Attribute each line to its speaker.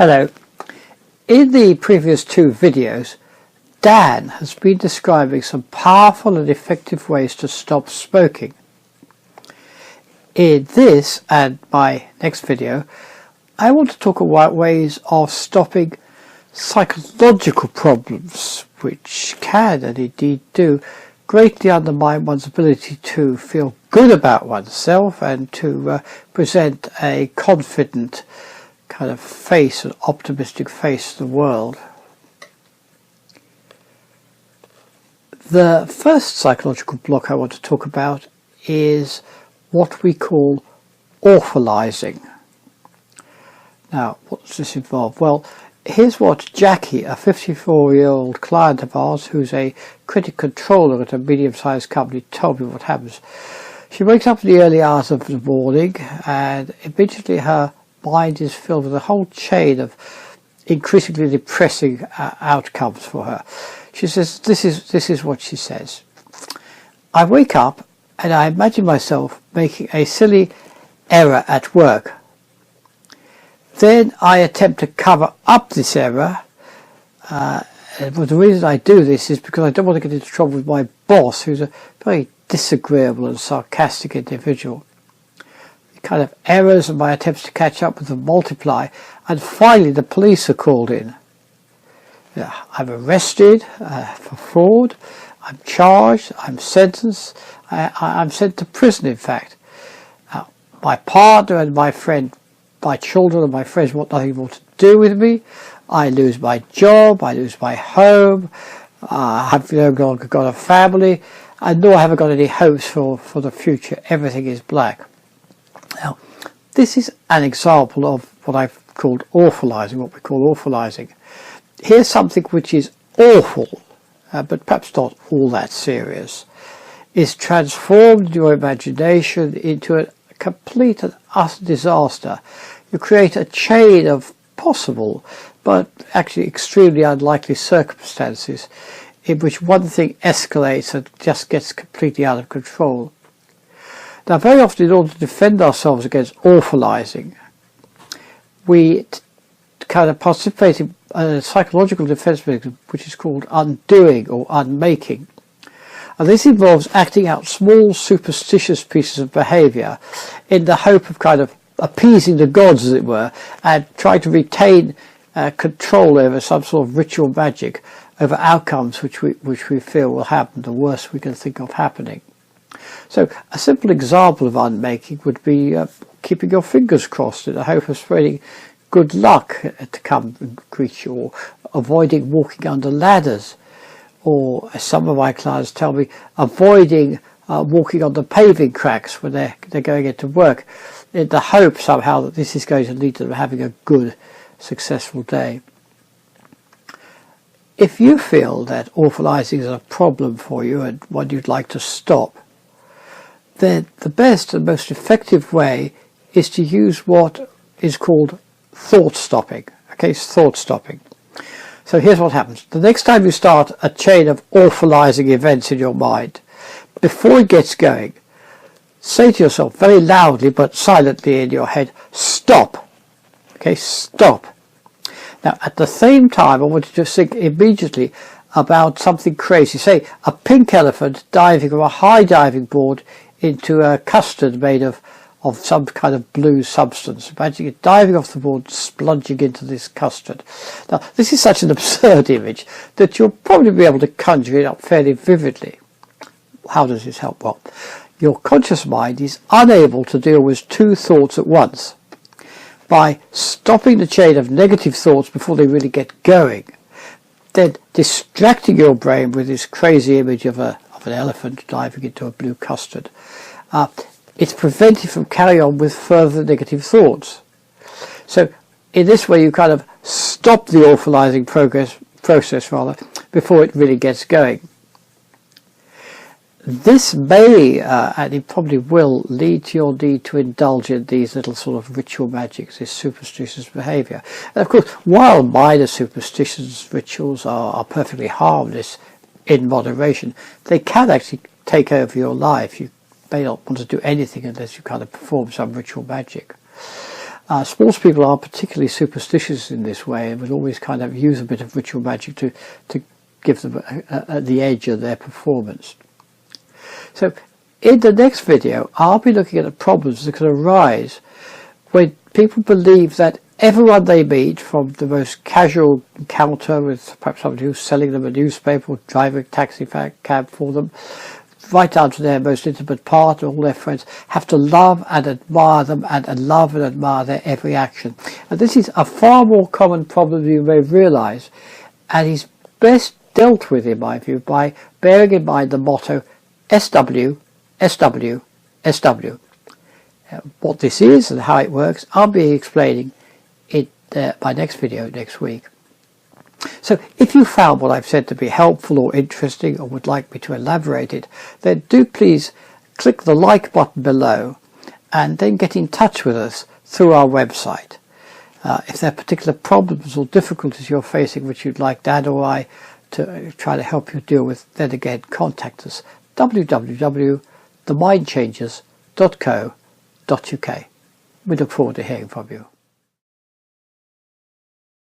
Speaker 1: Hello. In the previous two videos, Dan has been describing some powerful and effective ways to stop smoking. In this and my next video, I want to talk about ways of stopping psychological problems, which can and indeed do greatly undermine one's ability to feel good about oneself and to present a confident kind of face, an optimistic face to the world. The first psychological block I want to talk about is what we call awfulizing. Now, what does this involve? Well, here's what Jackie, a 54-year-old client of ours who's a credit controller at a medium-sized company, told me what happens. She wakes up in the early hours of the morning and immediately her mind is filled with a whole chain of increasingly depressing outcomes for her. She says, this is what she says. I wake up and I imagine myself making a silly error at work. Then I attempt to cover up this error. But the reason I do this is because I don't want to get into trouble with my boss, who's a very disagreeable and sarcastic individual. The kind of errors and my attempts to catch up with them multiply, and finally the police are called in. I'm arrested for fraud, I'm charged, I'm sentenced, I'm sent to prison in fact. My partner and my friend, my children and my friends want nothing more to do with me. I lose my job, I lose my home, I have no longer got a family, and nor have I got any hopes for the future. Everything is black. Now, this is an example of what I've called awfulizing, what we call awfulizing. Here's something which is awful, but perhaps not all that serious, is transformed your imagination into a complete and utter disaster. You create a chain of possible, but actually extremely unlikely circumstances in which one thing escalates and just gets completely out of control. Now, very often in order to defend ourselves against awfulizing, we kind of participate in a psychological defense mechanism which is called undoing or unmaking. And this involves acting out small superstitious pieces of behaviour in the hope of kind of appeasing the gods, as it were, and trying to retain control over some sort of ritual magic over outcomes which we feel will happen, the worst we can think of happening. So a simple example of unmaking would be keeping your fingers crossed in the hope of spreading good luck to come and greet you, or avoiding walking under ladders, or as some of my clients tell me, avoiding walking on the paving cracks when they're going into work, in the hope somehow that this is going to lead to them having a good, successful day. If you feel that awfulizing is a problem for you and one you'd like to stop, then the best and most effective way is to use what is called thought stopping. Okay, it's thought stopping. So here's what happens. The next time you start a chain of awfulizing events in your mind, before it gets going, say to yourself very loudly but silently in your head, stop. Okay, stop. Now at the same time I want you to think immediately about something crazy. Say a pink elephant diving from a high diving board into a custard made of some kind of blue substance. Imagine it diving off the board, splunging into this custard. Now, this is such an absurd image that you'll probably be able to conjure it up fairly vividly. How does this help? Well, your conscious mind is unable to deal with two thoughts at once. By stopping the chain of negative thoughts before they really get going, then distracting your brain with this crazy image of an elephant diving into a blue custard, it's prevented from carrying on with further negative thoughts. So in this way you kind of stop the awfulizing process before it really gets going. This may, and it probably will, lead to your need to indulge in these little sort of ritual magics, this superstitious behaviour. And of course, while minor superstitious rituals are perfectly harmless in moderation, they can actually take over your life. You may not want to do anything unless you kind of perform some ritual magic. Sports people are particularly superstitious in this way and would always kind of use a bit of ritual magic to give them the edge of their performance. So in the next video, I'll be looking at the problems that can arise when people believe that everyone they meet, from the most casual encounter with perhaps somebody who's selling them a newspaper or driving a taxi cab for them, right down to their most intimate part, all their friends, have to love and admire them and love and admire their every action. And this is a far more common problem than you may realise, and is best dealt with, in my view, by bearing in mind the motto SW, SW, SW. What this is and how it works, I'll be explaining in my next video next week. So if you found what I've said to be helpful or interesting, or would like me to elaborate it, then do please click the like button below and then get in touch with us through our website. If there are particular problems or difficulties you're facing which you'd like Dad or I to try to help you deal with, then again contact us. www.themindchangers.co.uk. We look forward to hearing from you.